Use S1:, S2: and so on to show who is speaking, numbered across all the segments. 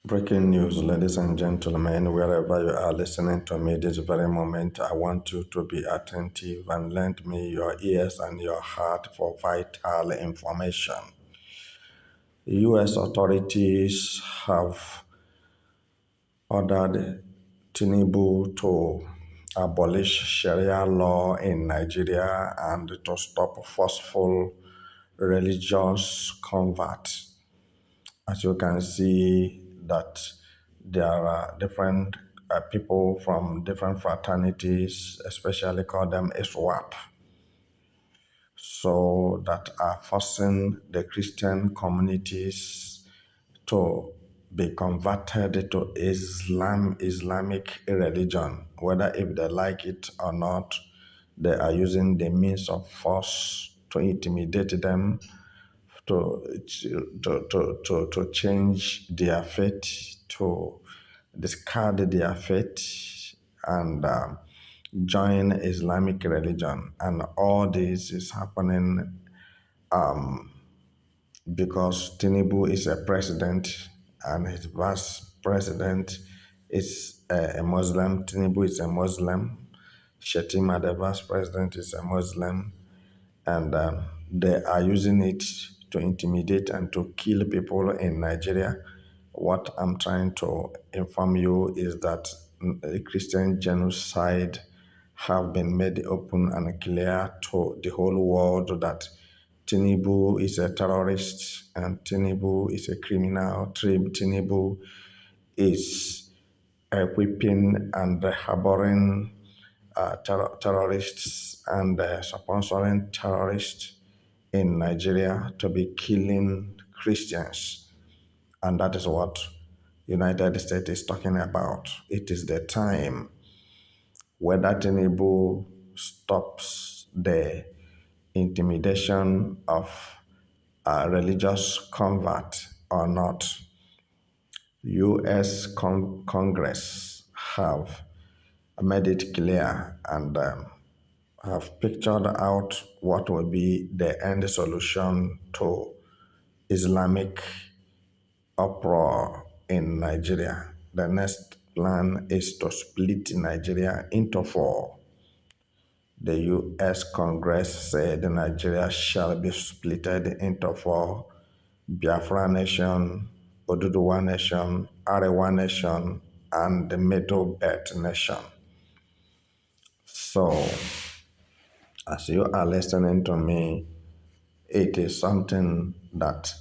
S1: Breaking news, ladies and gentlemen, wherever you are listening to me this very moment, I want you to be attentive and lend me your ears and your heart for vital information. US authorities have ordered Tinubu to abolish Sharia law in Nigeria and to stop forceful religious converts. As you can see that there are different people from different fraternities, especially call them ISWAP, so that are forcing the Christian communities to be converted to Islamic religion, whether if they like it or not. They are using the means of force to intimidate them to change their faith, to discard their faith, and join Islamic religion. And all this is happening because Tinubu is a president and his vice president is a Muslim. Tinubu is a Muslim. Shetima, the vice president, is a Muslim, and they are using it to intimidate and to kill people in Nigeria. What I'm trying to inform you is that the Christian genocide have been made open and clear to the whole world that Tinubu is a terrorist and Tinubu is a criminal. Tinubu is equipping and harboring terrorists and sponsoring terrorists in Nigeria to be killing Christians. And that is what United States is talking about. It is the time whether Tinubu stops the intimidation of a religious convert or not. U.S. Congress have made it clear and have pictured out what will be the end solution to Islamic uproar in Nigeria. The next plan is to split Nigeria into four. The U.S. Congress said Nigeria shall be split into four: Biafra Nation, Oduduwa Nation, Arewa Nation, and the Middle Belt Nation. So, as you are listening to me, it is something that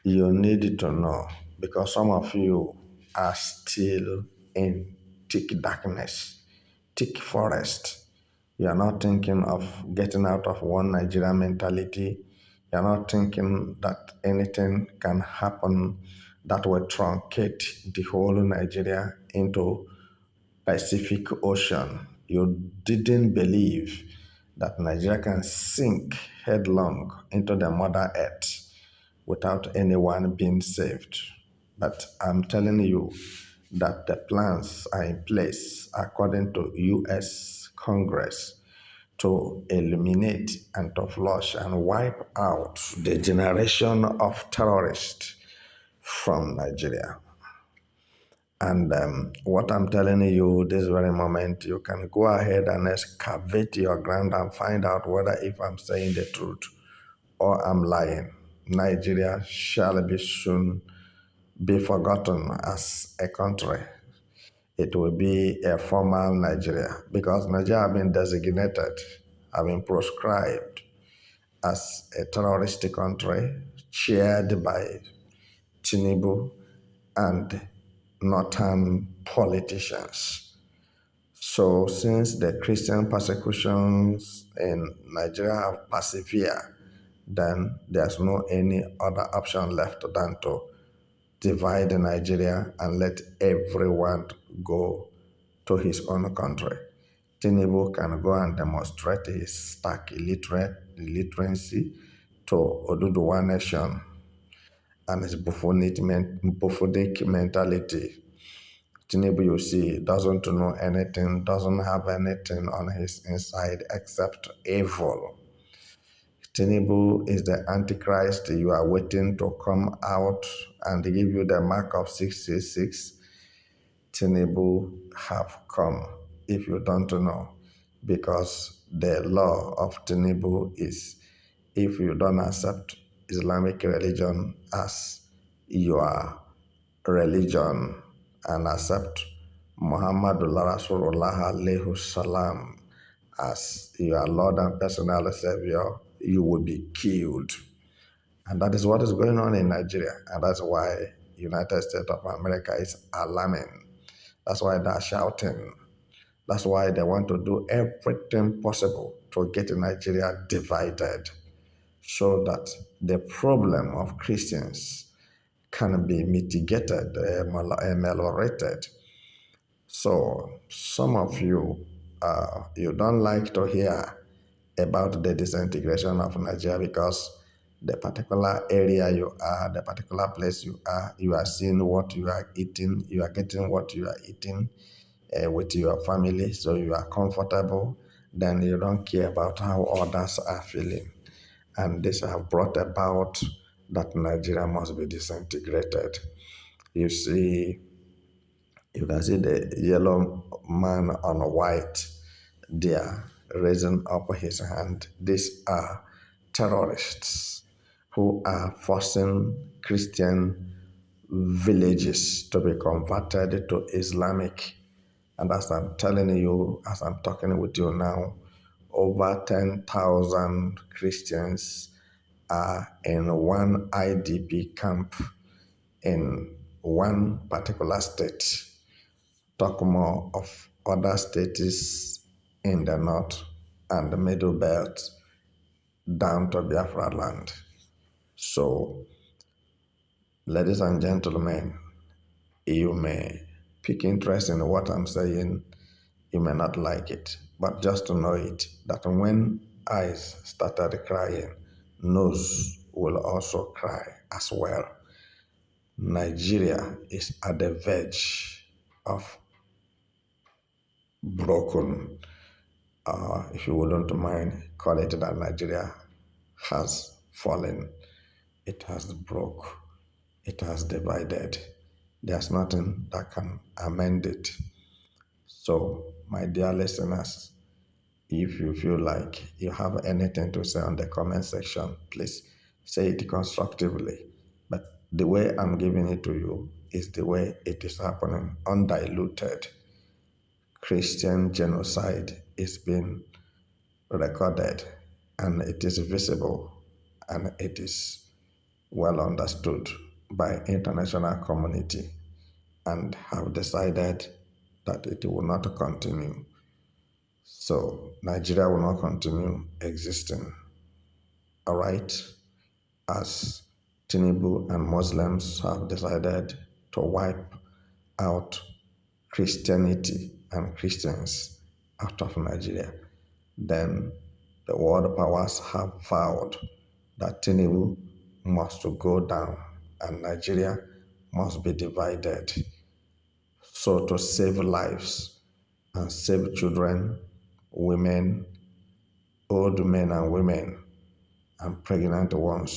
S1: you need to know because some of you are still in thick darkness, thick forest. You are not thinking of getting out of one Nigeria mentality. You are not thinking that anything can happen that will truncate the whole Nigeria into Pacific Ocean. You didn't believe that Nigeria can sink headlong into the Mother Earth without anyone being saved. But I'm telling you that the plans are in place according to U.S. Congress to eliminate and to flush and wipe out the generation of terrorists from Nigeria. And what I'm telling you this very moment, you can go ahead and excavate your ground and find out whether if I'm saying the truth or I'm lying. Nigeria shall be soon be forgotten as a country. It will be a formal Nigeria because Nigeria have been designated, have been proscribed as a terrorist country chaired by Tinubu and northern politicians. So since the Christian persecutions in Nigeria have persevered, then there's no any other option left than to divide Nigeria and let everyone go to his own country. Tinubu can go and demonstrate his stark illiteracy to Oduduwa Nation and his buffoonic mentality. Tinubu, you see, doesn't know anything, doesn't have anything on his inside except evil. Tinubu is the Antichrist. You are waiting to come out and give you the mark of 666. Tinubu have come, if you don't know, because the law of Tinubu is if you don't accept Islamic religion as your religion and accept Muhammadullah Rasulullah alayhi salam as your Lord and personal Savior, you will be killed. And that is what is going on in Nigeria. And that's why United States of America is alarming. That's why they're shouting. That's why they want to do everything possible to get Nigeria divided so that the problem of Christians can be mitigated, ameliorated. So some of you, you don't like to hear about the disintegration of Nigeria because the particular area you are, the particular place you are seeing what you are eating, you are getting what you are eating with your family, so you are comfortable, then you don't care about how others are feeling. And this have brought about that Nigeria must be disintegrated. You see, you can see the yellow man on white there raising up his hand. These are terrorists who are forcing Christian villages to be converted to Islamic. And as I'm telling you, as I'm talking with you now, over 10,000 Christians are in one IDP camp in one particular state. Talk more of other states in the north and the middle belt down to Biafra land. So, ladies and gentlemen, you may pick interest in what I'm saying. You may not like it, but just to know it, that when eyes started crying, nose will also cry as well. Nigeria is at the verge of broken. If you wouldn't mind, call it that Nigeria has fallen. It has broke. It has divided. There's nothing that can amend it. So, my dear listeners, if you feel like you have anything to say on the comment section, please say it constructively. But the way I'm giving it to you is the way it is happening, undiluted. Christian genocide is being recorded and it is visible and it is well understood by international community and have decided that it will not continue. So Nigeria will not continue existing. All right, as Tinubu and Muslims have decided to wipe out Christianity and Christians out of Nigeria, then the world powers have vowed that Tinubu must go down and Nigeria must be divided. So to save lives and save children, women, old men and women, and pregnant ones,